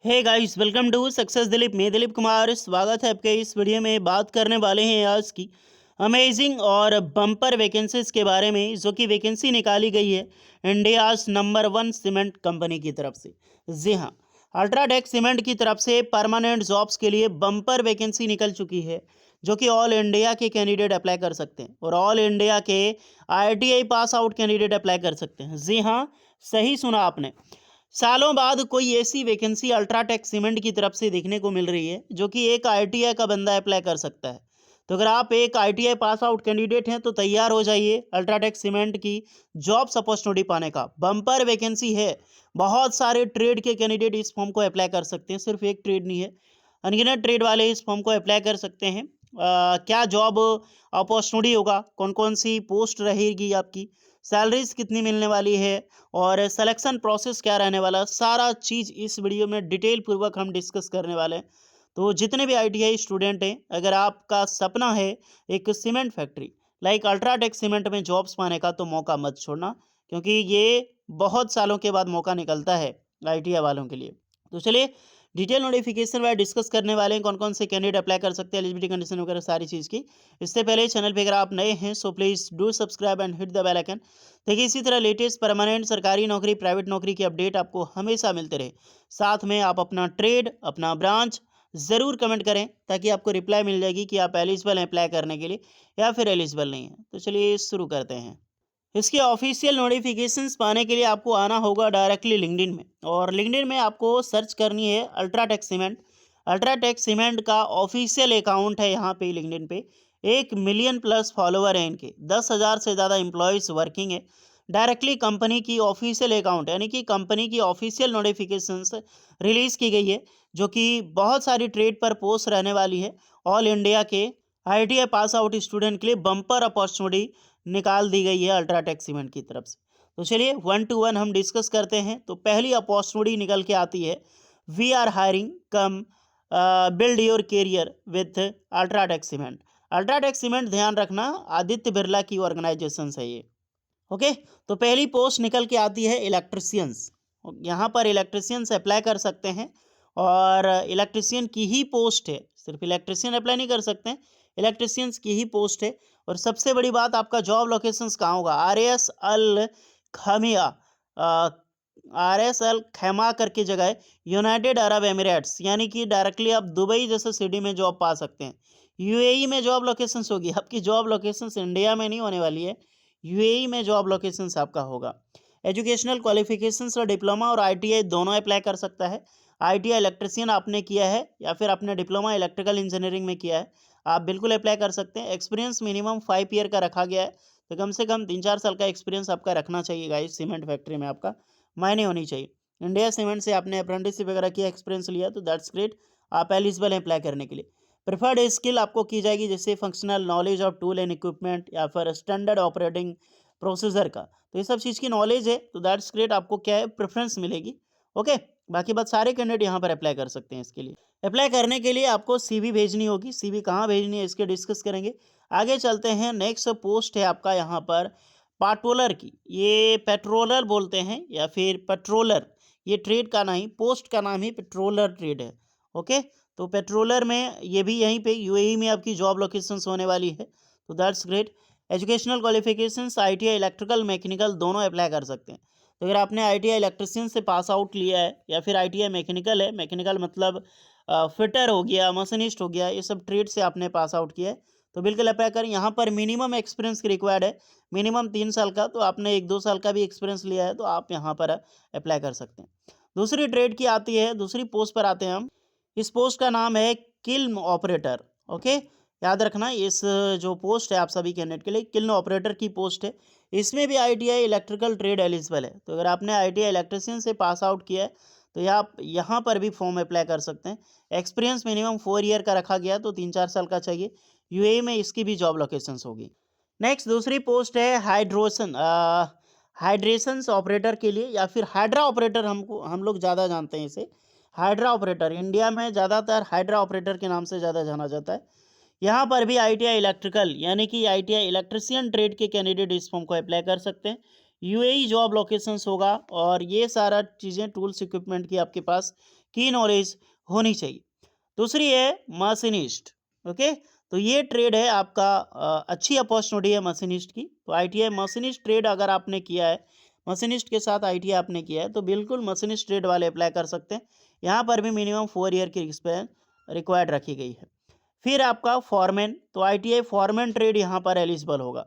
Hey guys, welcome to success Dilip. मैं दिलीप कुमार, स्वागत है आपके इस वीडियो में। बात करने वाले हैं आज की अमेजिंग और बम्पर वैकेंसीज के बारे में, जो कि वैकेंसी निकाली गई है इंडियाज नंबर 1 सीमेंट कंपनी की तरफ से। जी हाँ, अल्ट्राटेक सीमेंट की तरफ से परमानेंट जॉब्स के लिए बम्पर वैकेंसी निकल चुकी है, जो कि ऑल इंडिया के कैंडिडेट अप्लाई कर सकते हैं और ऑल इंडिया के IITI pass out candidate apply कर सकते हैं। जी हाँ, सही सुना आपने। सालों बाद कोई ऐसी वैकेंसी अल्ट्राटेक सीमेंट की तरफ से देखने को मिल रही है, जो कि एक IITI का बंदा अप्लाई कर सकता है। तो अगर आप एक IITI पास आउट कैंडिडेट हैं तो तैयार हो जाइए अल्ट्राटेक सीमेंट की जॉब्स अपॉर्चुनिटी पाने का। बम्पर वैकेंसी है, बहुत सारे ट्रेड के कैंडिडेट इस फॉर्म को अप्लाई कर सकते हैं, सिर्फ एक ट्रेड नहीं है, अनगिनत ट्रेड वाले इस फॉर्म को अप्लाई कर सकते हैं। क्या जॉब अपॉर्चुनिटी होगा, कौन कौन सी पोस्ट रहेगी आपकी, सैलरीज कितनी मिलने वाली है और सिलेक्शन प्रोसेस क्या रहने वाला, सारा चीज़ इस वीडियो में डिटेल पूर्वक हम डिस्कस करने वाले हैं। तो जितने भी IITI स्टूडेंट हैं, अगर आपका सपना है एक cement factory like UltraTech cement में जॉब्स पाने का, तो मौका मत छोड़ना, क्योंकि ये बहुत सालों के बाद मौका निकलता है IITI वालों के लिए। तो चलिए डिटेल नोटिफिकेशन वाइज डिस्कस करने वाले हैं, कौन कौन से कैंडिडेट अप्लाई कर सकते हैं, एलिजिबिलिटी कंडीशन वगैरह सारी चीज़ की। इससे पहले चैनल पे अगर आप नए हैं so please do subscribe and hit the bell icon. देखिए, इसी तरह लेटेस्ट परमानेंट सरकारी नौकरी, प्राइवेट नौकरी की अपडेट आपको हमेशा मिलते रहे। साथ में आप अपना ट्रेड, अपना ब्रांच ज़रूर कमेंट करें, ताकि आपको रिप्लाई मिल जाएगी कि आप एलिजिबल हैं अप्लाई करने के लिए या फिर एलिजिबल नहीं हैं। तो चलिए शुरू करते हैं। इसके ऑफिशियल नोटिफिकेशंस पाने के लिए आपको आना होगा डायरेक्टली लिंक्डइन में, और लिंक्डइन में आपको सर्च करनी है अल्ट्राटेक सीमेंट। अल्ट्राटेक सीमेंट का ऑफिशियल अकाउंट है यहाँ पे लिंक्डइन पे। 1 मिलियन प्लस फॉलोवर हैं इनके, 10,000 से ज़्यादा एम्प्लॉयज़ वर्किंग है। डायरेक्टली कंपनी की ऑफिशियल अकाउंट, यानी कि कंपनी की ऑफिशियल नोटिफिकेशंस रिलीज़ की गई है, जो कि बहुत सारी ट्रेड पर पोस्ट रहने वाली है। ऑल इंडिया के IITI पास आउट स्टूडेंट के लिए बम्पर अपॉर्चुनिटी निकाल दी गई है अल्ट्राटेक सीमेंट की तरफ से। तो चलिए 1 टू 1 हम डिस्कस करते हैं। तो पहली अपॉर्चुनिटी निकल के आती है, we are hiring come build your career with UltraTech cement. UltraTech cement, ध्यान रखना, आदित्य बिरला की ऑर्गेनाइजेशन है ये। ओके, तो पहली पोस्ट निकल के आती है इलेक्ट्रिशियंस। यहाँ पर इलेक्ट्रिशियंस अप्लाई कर सकते हैं, और इलेक्ट्रिशियन की ही पोस्ट है, सिर्फ इलेक्ट्रिशियन अप्लाई नहीं कर सकते हैं, इलेक्ट्रिशियंस की ही पोस्ट है। और सबसे बड़ी बात, आपका जॉब लोकेशंस कहाँ होगा, RS अल खमिया, RS अल खैमा करके जगह है, यूनाइटेड अरब एमिरेट्स, यानी कि डायरेक्टली आप दुबई जैसे सिटी में जॉब पा सकते हैं। UAE में जॉब लोकेशंस होगी आपकी, जॉब लोकेशंस इंडिया में नहीं होने वाली है, UAE में जॉब लोकेशंस आपका होगा। एजुकेशनल क्वालिफिकेशंस और डिप्लोमा और ITI दोनों अप्लाई कर सकता है। ITI इलेक्ट्रिशियन आपने किया है या फिर आपने डिप्लोमा इलेक्ट्रिकल इंजीनियरिंग में किया है, आप बिल्कुल अप्लाई कर सकते हैं। एक्सपीरियंस मिनिमम 5 ईयर का रखा गया है, तो कम से कम 3-4 साल का एक्सपीरियंस आपका रखना चाहिए गाइस, सीमेंट फैक्ट्री में आपका मायने होनी चाहिए। इंडिया सीमेंट से आपने अप्रेंटिसशिप वगैरह किया, एक्सपीरियंस लिया, तो दैट्स ग्रेट, आप एलिजिबल हैं अप्लाई करने के लिए। प्रिफर्ड स्किल आपको की जाएगी, जैसे functional knowledge of tool and equipment या फिर स्टैंडर्ड ऑपरेटिंग प्रोसीजर का, तो ये सब चीज़ की नॉलेज है, तो दैट्स ग्रेट, आपको क्या है, प्रेफरेंस मिलेगी। ओके, बाकी बात सारे कैंडिडेट यहाँ पर अप्लाई कर सकते हैं। इसके लिए अप्लाई करने के लिए आपको CV भेजनी होगी। CV कहाँ भेजनी है इसके डिस्कस करेंगे। आगे चलते हैं, नेक्स्ट पोस्ट है आपका यहाँ पर पाटोलर की। ये पेट्रोलर बोलते हैं या फिर पेट्रोलर, ये ट्रेड का नहीं, पोस्ट का नाम ही पेट्रोलर ट्रेड है। ओके, तो पेट्रोलर में ये भी यहीं पे UAE में आपकी जॉब लोकेशंस होने वाली है, तो that's great. Educational qualifications ITI electrical mechanical दोनों अप्लाई कर सकते हैं। तो अगर आपने ITI इलेक्ट्रिशियन से पास आउट लिया है या फिर ITI मैकेनिकल है, मैकेनिकल मतलब फिटर हो गया, मशीनिस्ट हो गया, ये सब ट्रेड से आपने पास आउट किया है, तो बिल्कुल अप्लाई करें। यहाँ पर मिनिमम एक्सपीरियंस रिक्वायर्ड है, मिनिमम 3 साल का, तो आपने 1-2 साल का भी एक्सपीरियंस लिया है, तो आप यहाँ पर अप्लाई कर सकते हैं। दूसरी ट्रेड की आती है, दूसरी पोस्ट पर आते हैं हम। इस पोस्ट का नाम है किल्न ऑपरेटर। ओके, याद रखना, इस जो पोस्ट है आप सभी कैंडिडेट के लिए किल्न ऑपरेटर की पोस्ट है। इसमें भी ITI इलेक्ट्रिकल ट्रेड एलिजिबल है, तो अगर आपने ITI इलेक्ट्रिशियन से पास आउट किया है, तो आप यहाँ पर भी फॉर्म अप्लाई कर सकते हैं। एक्सपीरियंस मिनिमम 4 ईयर का रखा गया, तो 3-4 साल का चाहिए। UAE में इसकी भी जॉब लोकेशंस होगी। नेक्स्ट दूसरी पोस्ट है हाइड्रेशंस ऑपरेटर के लिए, या फिर हाइड्रा ऑपरेटर, हम लोग ज़्यादा जानते हैं इसे। हाइड्रा ऑपरेटर, इंडिया में ज़्यादातर हाइड्रा ऑपरेटर के नाम से ज़्यादा जाना जाता है। यहाँ पर भी ITI इलेक्ट्रिकल, यानी कि ITI इलेक्ट्रिशियन ट्रेड के कैंडिडेट इस फॉर्म को अप्लाई कर सकते हैं। यूएई जॉब लोकेशंस होगा, और ये सारा चीज़ें टूल्स इक्विपमेंट की आपके पास की नॉलेज होनी चाहिए। दूसरी है मशीनिस्ट। ओके, तो ये ट्रेड है आपका, अच्छी अपॉर्चुनिटी है मशीनिस्ट की। तो आईटीआई मशीनिस्ट ट्रेड अगर आपने किया है, मशीनिस्ट के साथ आईटीआई आपने किया है, तो बिल्कुल मशीनिस्ट ट्रेड वाले अप्लाई कर सकते हैं। यहाँ पर भी मिनिमम 4 ईयर की एक्सपीरियंस रिक्वायर्ड रखी गई है। फिर आपका फॉरमैन, तो आईटीआई फॉरमैन ट्रेड यहाँ पर एलिजिबल होगा।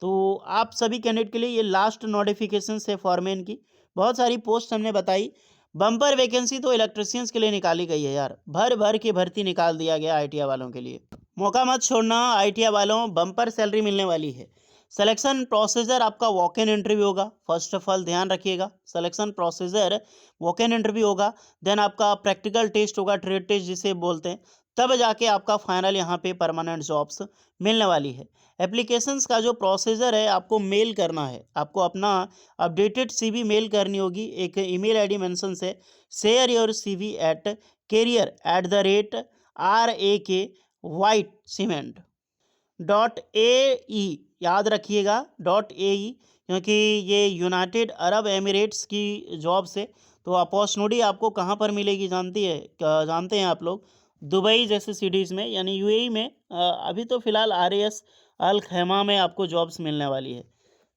तो आप सभी कैंडिडेट के लिए ये लास्ट नोटिफिकेशन है फॉरमैन की। बहुत सारी पोस्ट हमने बताई। बम्पर वैकेंसी तो इलेक्ट्रिशियंस के लिए निकाली गई है यार, भर भर के भर्ती निकाल दिया गया आईटीआई वालों के लिए। मौका मत छोड़ना, आईटीआई वालों बम्पर सैलरी मिलने वाली है। सिलेक्शन प्रोसीजर आपका वॉक इन इंटरव्यू होगा। फर्स्ट ऑफ ऑल ध्यान रखिएगा, selection procedure walk in interview होगा, देन आपका प्रैक्टिकल टेस्ट होगा, ट्रेड टेस्ट जिसे बोलते हैं, तब जाके आपका फाइनल यहाँ पे परमानेंट जॉब्स मिलने वाली है। एप्लीकेशंस का जो प्रोसीजर है, आपको मेल करना है, आपको अपना अपडेटेड सीवी मेल करनी होगी। एक ईमेल आईडी मेंशन है, share your CV at career@rak white cement.ae, याद रखिएगा .ae, क्योंकि ये यूनाइटेड अरब एमिरेट्स की जॉब से। तो अपॉर्चुनिटी आपको कहाँ पर मिलेगी जानते हैं आप लोग, दुबई जैसे सिटीज़ में, यानी यूएई में। अभी तो फ़िलहाल आरएएस अल खैमा में आपको जॉब्स मिलने वाली है।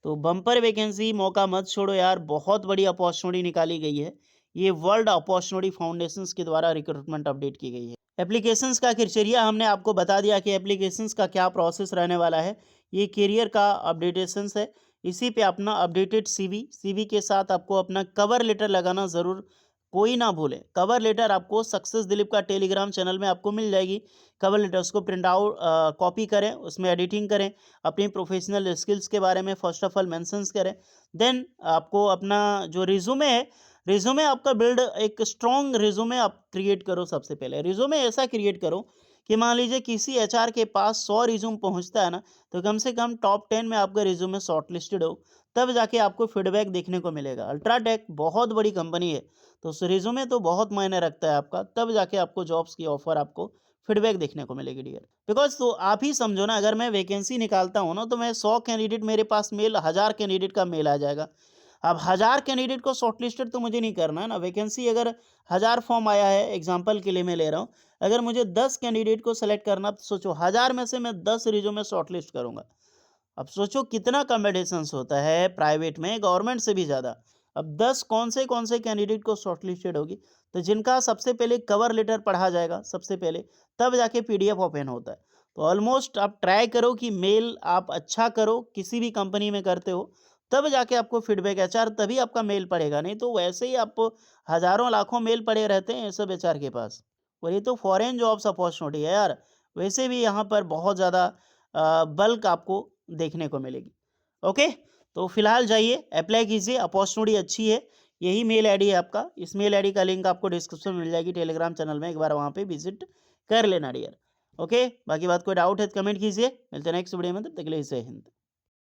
तो बम्पर वैकेंसी, मौका मत छोड़ो यार, बहुत बड़ी अपॉर्चुनिटी निकाली गई है। ये वर्ल्ड अपॉर्चुनिटी फाउंडेशंस के द्वारा रिक्रूटमेंट अपडेट की गई है। एप्लीकेशंस का क्राइटेरिया हमने आपको बता दिया कि एप्लीकेशंस का क्या प्रोसेस रहने वाला है। ये करियर का अपडेटेशंस है। इसी पे अपना अपडेटेड सीवी के साथ आपको अपना कवर लेटर लगाना ज़रूर कोई ना भूले। कवर लेटर आपको सक्सेस दिलीप का टेलीग्राम चैनल में आपको मिल जाएगी। कवर लेटर उसको प्रिंट आउट कॉपी करें, उसमें एडिटिंग करें, अपनी प्रोफेशनल स्किल्स के बारे में फर्स्ट ऑफ ऑल मेंशंस करें। देन आपको अपना जो रिज्यूमे है, रिज्यूमे आपका बिल्ड, एक स्ट्रॉन्ग रिज्यूमे आप क्रिएट करो। सबसे पहले रिज्यूमे ऐसा क्रिएट करो कि मान लीजिए किसी एचआर के पास 100 रिज्यूम पहुंचता है ना, तो कम से कम टॉप 10 में आपका रिज्यूमे शॉर्ट लिस्टेड हो, तब जाके आपको फीडबैक देखने को मिलेगा। अल्ट्राटेक बहुत बड़ी कंपनी है, तो उस रिज्यूमे तो बहुत मायने रखता है आपका, तब जाके आपको जॉब्स की ऑफर, आपको फीडबैक देखने को मिलेगी डियर। बिकॉज तो आप ही समझो ना, अगर मैं वैकेंसी निकालता हूँ ना, तो मैं 100 कैंडिडेट, मेरे पास मेल 1000 कैंडिडेट का मेल आ जाएगा। अब 1000 कैंडिडेट को शॉर्टलिस्टेड तो मुझे नहीं करना है ना। वैकेंसी अगर 1000 फॉर्म आया है, एग्जांपल के लिए मैं ले रहा हूँ, अगर मुझे 10 कैंडिडेट को सेलेक्ट करना, तो सोचो 1000 में से मैं 10 रिज्यूमे शॉर्टलिस्ट करूंगा। अब सोचो कितना कॉम्पिटिशन्स होता है प्राइवेट में, गवर्नमेंट से भी ज़्यादा। अब 10 कौन से कैंडिडेट को शॉर्टलिस्टेड होगी, तो जिनका सबसे पहले कवर लेटर पढ़ा जाएगा सबसे पहले, तब जाके पीडीएफ ओपन होता है। तो ऑलमोस्ट आप ट्राई करो कि मेल आप अच्छा करो, किसी भी कंपनी में करते हो, तब जाके आपको फीडबैक, एचआर तभी आपका मेल पड़ेगा। नहीं तो वैसे ही आप हज़ारों लाखों मेल पड़े रहते हैं ये सब एचआर के पास। और ये तो फॉरेन जॉब्स अपॉर्चुनिटी है यार, वैसे भी यहाँ पर बहुत ज़्यादा बल्क आपको देखने को मिलेगी। ओके, तो फिलहाल जाइए अप्लाई कीजिए, अपॉर्चुनिटी अच्छी है। यही मेल आईडी है आपका, इस मेल आईडी का लिंक आपको डिस्क्रिप्शन में मिल जाएगी टेलीग्राम चैनल में, एक बार वहाँ पे विजिट कर लेना डियर। ओके, बाकी बात कोई डाउट है तो कमेंट कीजिए। मिलते हैं नेक्स्ट वीडियो में, तब तक के लिए जय हिंद।